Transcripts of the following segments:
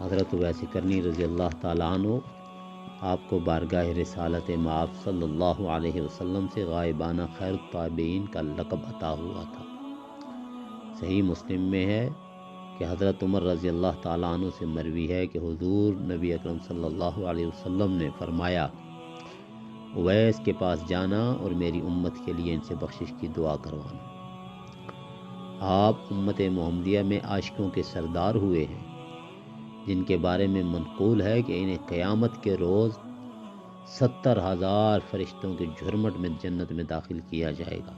حضرت اویس کرنی رضی اللہ تعالیٰ عنہ آپ کو بارگاہ رسالت مآب صلی اللہ علیہ وسلم سے غائبانہ خیر التابعین کا لقب عطا ہوا تھا۔ صحیح مسلم میں ہے کہ حضرت عمر رضی اللہ تعالیٰ عنہ سے مروی ہے کہ حضور نبی اکرم صلی اللہ علیہ وسلم نے فرمایا، اویس کے پاس جانا اور میری امت کے لیے ان سے بخشش کی دعا کروانا۔ آپ امت محمدیہ میں عاشقوں کے سردار ہوئے ہیں، جن کے بارے میں منقول ہے کہ انہیں قیامت کے روز 70,000 فرشتوں کے جھرمٹ میں جنت میں داخل کیا جائے گا،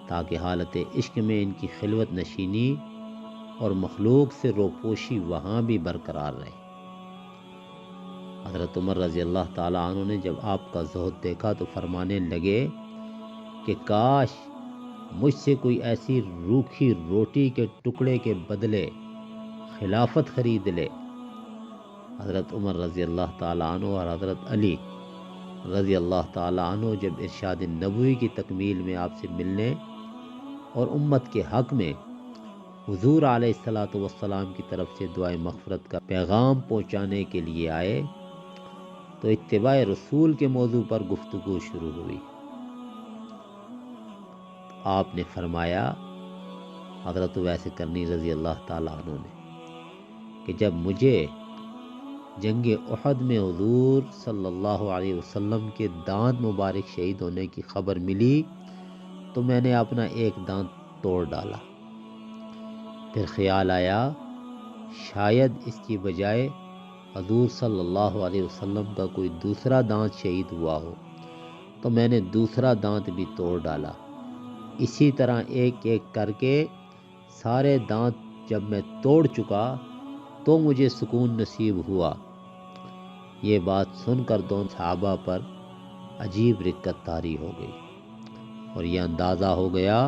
تاکہ حالت عشق میں ان کی خلوت نشینی اور مخلوق سے روپوشی وہاں بھی برقرار رہے۔ حضرت عمر رضی اللہ تعالیٰ عنہ نے جب آپ کا زہد دیکھا تو فرمانے لگے کہ کاش مجھ سے کوئی ایسی روکھی روٹی کے ٹکڑے کے بدلے خلافت خرید لے۔ حضرت عمر رضی اللہ تعالیٰ عنہ اور حضرت علی رضی اللہ تعالیٰ عنہ جب ارشاد نبوی کی تکمیل میں آپ سے ملنے اور امت کے حق میں حضور علیہ الصلوۃ والسلام کی طرف سے دعائے مغفرت کا پیغام پہنچانے کے لیے آئے تو اتباع رسول کے موضوع پر گفتگو شروع ہوئی۔ آپ نے فرمایا، حضرت اویس کرنی رضی اللہ تعالیٰ عنہ نے، کہ جب مجھے جنگ احد میں حضور صلی اللہ علیہ وسلم کے دانت مبارک شہید ہونے کی خبر ملی تو میں نے اپنا ایک دانت توڑ ڈالا۔ پھر خیال آیا شاید اس کی بجائے حضور صلی اللہ علیہ وسلم کا کوئی دوسرا دانت شہید ہوا ہو، تو میں نے دوسرا دانت بھی توڑ ڈالا۔ اسی طرح ایک ایک کر کے سارے دانت جب میں توڑ چکا تو مجھے سکون نصیب ہوا۔ یہ بات سن کر دونوں صحابہ پر عجیب رقت طاری ہو گئی اور یہ اندازہ ہو گیا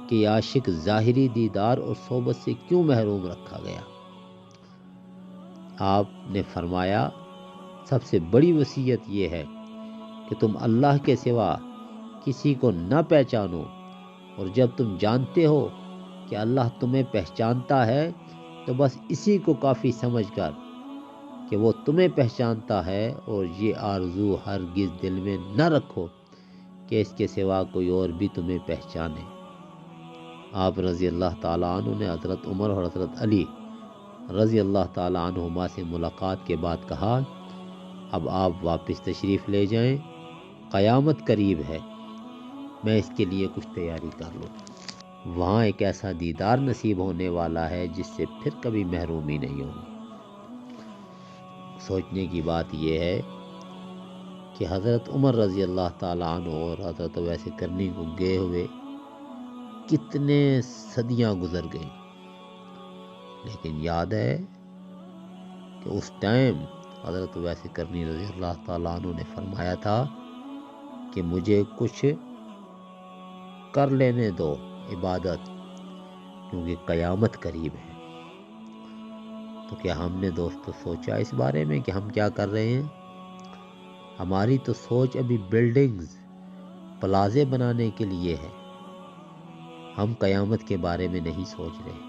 کہ یہ عاشق ظاہری دیدار اور صحبت سے کیوں محروم رکھا گیا۔ آپ نے فرمایا، سب سے بڑی وصیت یہ ہے کہ تم اللہ کے سوا کسی کو نہ پہچانو، اور جب تم جانتے ہو کہ اللہ تمہیں پہچانتا ہے تو بس اسی کو کافی سمجھ کر کہ وہ تمہیں پہچانتا ہے، اور یہ آرزو ہرگز دل میں نہ رکھو کہ اس کے سوا کوئی اور بھی تمہیں پہچانے۔ آپ رضی اللہ تعالیٰ عنہ نے حضرت عمر اور حضرت علی رضی اللہ تعالیٰ عنہما سے ملاقات کے بعد کہا، اب آپ واپس تشریف لے جائیں، قیامت قریب ہے، میں اس کے لیے کچھ تیاری کر لوں۔ وہاں ایک ایسا دیدار نصیب ہونے والا ہے جس سے پھر کبھی محرومی نہیں ہوگی۔ سوچنے کی بات یہ ہے کہ حضرت عمر رضی اللہ تعالیٰ عنہ اور حضرت اویس کرنی کو گئے ہوئے کتنے صدیاں گزر گئیں، لیکن یاد ہے کہ اس ٹائم حضرت اویس کرنی رضی اللہ تعالیٰ عنہ نے فرمایا تھا کہ مجھے کچھ کر لینے دو عبادت، کیونکہ قیامت قریب ہے۔ تو کیا ہم نے دوستو سوچا اس بارے میں کہ ہم کیا کر رہے ہیں؟ ہماری تو سوچ ابھی بلڈنگز، پلازے بنانے کے لیے ہے، ہم قیامت کے بارے میں نہیں سوچ رہے۔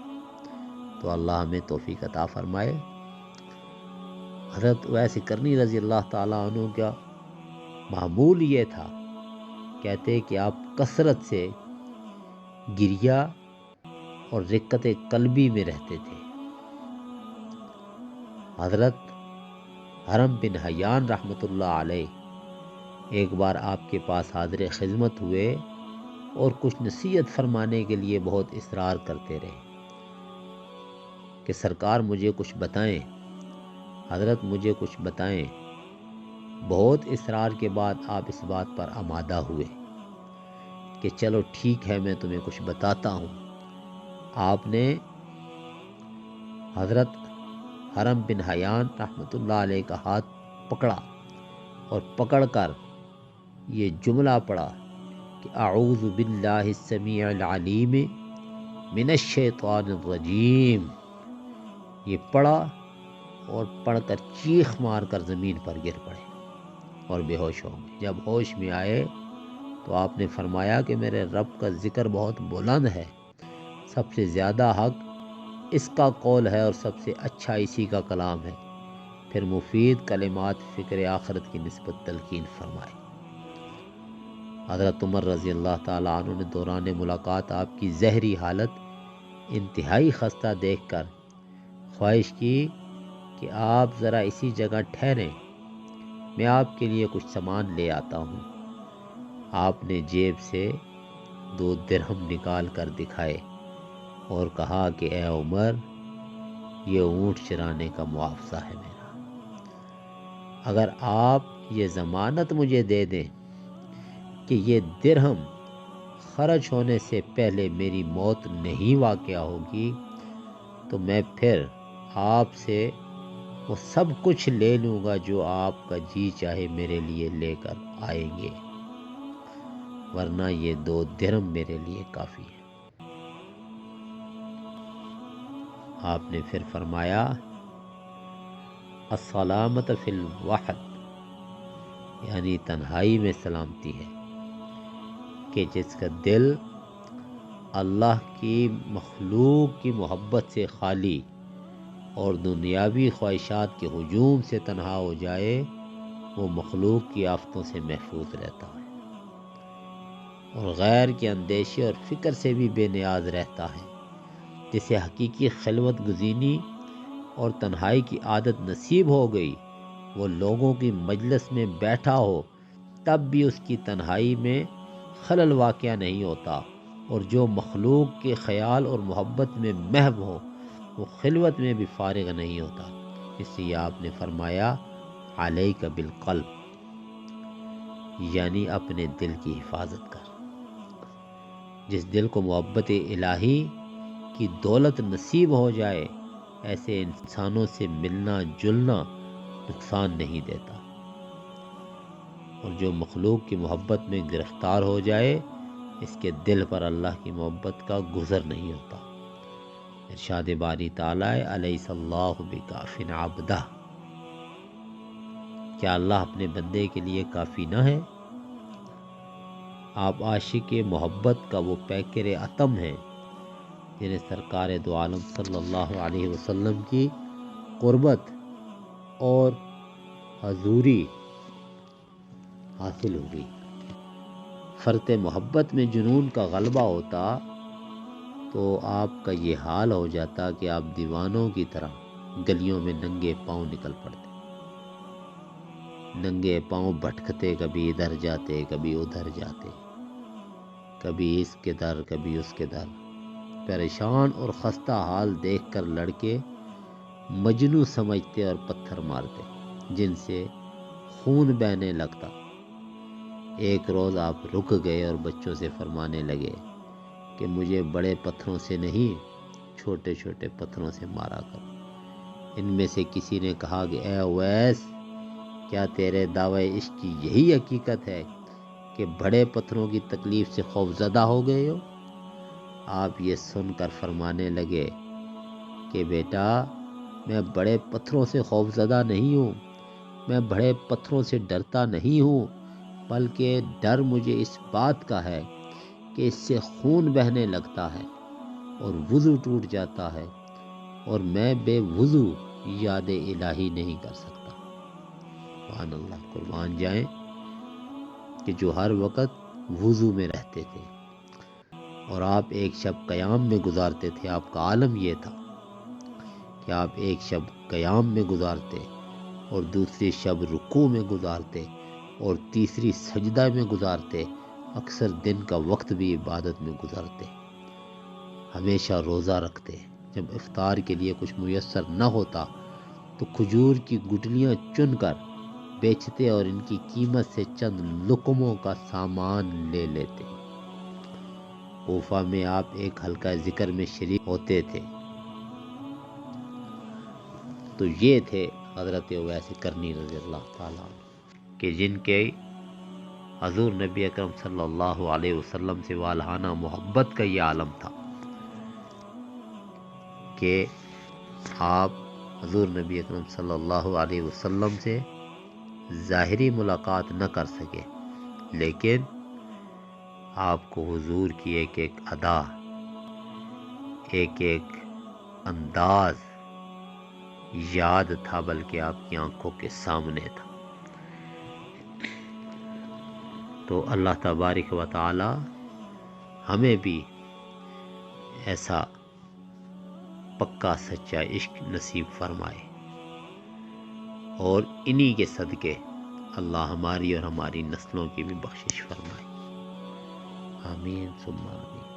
تو اللہ ہمیں توفیق عطا فرمائے۔ حضرت اویس کرنی رضی اللہ تعالیٰ عنہ کا معمول یہ تھا، کہتے کہ آپ کثرت سے گریہ اور رقت قلبی میں رہتے تھے۔ حضرت حرم بن حیان رحمۃ اللہ علیہ ایک بار آپ کے پاس حاضر خدمت ہوئے اور کچھ نصیحت فرمانے کے لیے بہت اصرار کرتے رہے کہ سرکار مجھے کچھ بتائیں، حضرت مجھے کچھ بتائیں۔ بہت اصرار کے بعد آپ اس بات پر آمادہ ہوئے کہ چلو ٹھیک ہے، میں تمہیں کچھ بتاتا ہوں۔ آپ نے حضرت حرم بن حیان رحمۃ اللہ علیہ کا ہاتھ پکڑا اور پکڑ کر یہ جملہ پڑھا کہ اعوذ باللہ السمیع العلیم من الشیطان الرجیم۔ یہ پڑھا اور پڑھ کر چیخ مار کر زمین پر گر پڑے اور بے ہوش ہو گئے۔ جب ہوش میں آئے تو آپ نے فرمایا کہ میرے رب کا ذکر بہت بلند ہے، سب سے زیادہ حق اس کا قول ہے اور سب سے اچھا اسی کا کلام ہے۔ پھر مفید کلمات فکر آخرت کی نسبت تلقین فرمائے۔ حضرت عمر رضی اللہ تعالیٰ عنہ نے دوران ملاقات آپ کی زہری حالت انتہائی خستہ دیکھ کر خواہش کی کہ آپ ذرا اسی جگہ ٹھہریں، میں آپ کے لیے کچھ سامان لے آتا ہوں۔ آپ نے جیب سے 2 درہم نکال کر دکھائے اور کہا کہ اے عمر، یہ اونٹ چرانے کا معاوضہ ہے میرا، اگر آپ یہ ضمانت مجھے دے دیں کہ یہ درہم خرچ ہونے سے پہلے میری موت نہیں واقع ہوگی تو میں پھر آپ سے وہ سب کچھ لے لوں گا جو آپ کا جی چاہے میرے لیے لے کر آئیں گے، ورنہ یہ 2 درہم میرے لیے کافی ہے۔ آپ نے پھر فرمایا السلامت فی الوحد، یعنی تنہائی میں سلامتی ہے، کہ جس کا دل اللہ کی مخلوق کی محبت سے خالی اور دنیاوی خواہشات کے ہجوم سے تنہا ہو جائے، وہ مخلوق کی آفتوں سے محفوظ رہتا ہے اور غیر کے اندیشے اور فکر سے بھی بے نیاز رہتا ہے۔ جسے حقیقی خلوت گزینی اور تنہائی کی عادت نصیب ہو گئی، وہ لوگوں کی مجلس میں بیٹھا ہو تب بھی اس کی تنہائی میں خلل واقع نہیں ہوتا، اور جو مخلوق کے خیال اور محبت میں محو ہو وہ خلوت میں بھی فارغ نہیں ہوتا۔ اس لیے آپ نے فرمایا علیک بالقلب، یعنی اپنے دل کی حفاظت کر۔ جس دل کو محبت الہی کی دولت نصیب ہو جائے، ایسے انسانوں سے ملنا جلنا نقصان نہیں دیتا، اور جو مخلوق کی محبت میں گرفتار ہو جائے، اس کے دل پر اللہ کی محبت کا گزر نہیں ہوتا۔ ارشاد باری تعالی الیس اللہ بکاف عبدہ، کیا اللہ اپنے بندے کے لیے کافی نہ ہے؟ آپ عاشق محبت کا وہ پیکر اتم ہیں جنہیں سرکار دو عالم صلی اللہ علیہ وسلم کی قربت اور حضوری حاصل ہوئی۔ فرط محبت میں جنون کا غلبہ ہوتا تو آپ کا یہ حال ہو جاتا کہ آپ دیوانوں کی طرح گلیوں میں ننگے پاؤں نکل پڑتے، ننگے پاؤں بھٹکتے، کبھی ادھر جاتے کبھی ادھر جاتے، کبھی اس کے در کبھی اس کے در۔ پریشان اور خستہ حال دیکھ کر لڑکے مجنوں سمجھتے اور پتھر مارتے، جن سے خون بہنے لگتا۔ ایک روز آپ رک گئے اور بچوں سے فرمانے لگے کہ مجھے بڑے پتھروں سے نہیں، چھوٹے چھوٹے پتھروں سے مارا کرو۔ ان میں سے کسی نے کہا کہ اے اویس، کیا تیرے دعوے عشق کی یہی حقیقت ہے کہ بڑے پتھروں کی تکلیف سے خوف زدہ ہو گئے ہو؟ آپ یہ سن کر فرمانے لگے کہ بیٹا، میں بڑے پتھروں سے خوف زدہ نہیں ہوں، میں بڑے پتھروں سے ڈرتا نہیں ہوں، بلکہ ڈر مجھے اس بات کا ہے کہ اس سے خون بہنے لگتا ہے اور وضو ٹوٹ جاتا ہے، اور میں بے وضو یاد الہی نہیں کر سکتا۔ سبحان اللہ، قربان جائیں کہ جو ہر وقت وضو میں رہتے تھے، اور آپ ایک شب قیام میں گزارتے تھے۔ آپ کا عالم یہ تھا کہ آپ ایک شب قیام میں گزارتے اور دوسری شب رکوع میں گزارتے اور تیسری سجدہ میں گزارتے، اکثر دن کا وقت بھی عبادت میں گزارتے، ہمیشہ روزہ رکھتے۔ جب افطار کے لیے کچھ میسر نہ ہوتا تو کھجور کی گٹلیاں چن کر بیچتے اور ان کی قیمت سے چند لقموں کا سامان لے لیتے۔ کوفہ میں آپ ایک حلقہ ذکر میں شریک ہوتے تھے۔ تو یہ تھے حضرت اویس کرنی رضی اللہ تعالیٰ عنہ، کہ جن کے حضور نبی اکرم صلی اللہ علیہ وسلم سے والہانہ محبت کا یہ عالم تھا کہ آپ حضور نبی اکرم صلی اللہ علیہ وسلم سے ظاہری ملاقات نہ کر سکے، لیکن آپ کو حضور کی ایک ایک ادا، ایک ایک انداز یاد تھا بلکہ آپ کی آنکھوں کے سامنے تھا۔ تو اللہ تبارک و تعالی ہمیں بھی ایسا پکا سچا عشق نصیب فرمائے، اور انہی کے صدقے اللہ ہماری اور ہماری نسلوں کی بھی بخشش فرمائے۔ آمین ثم آمین۔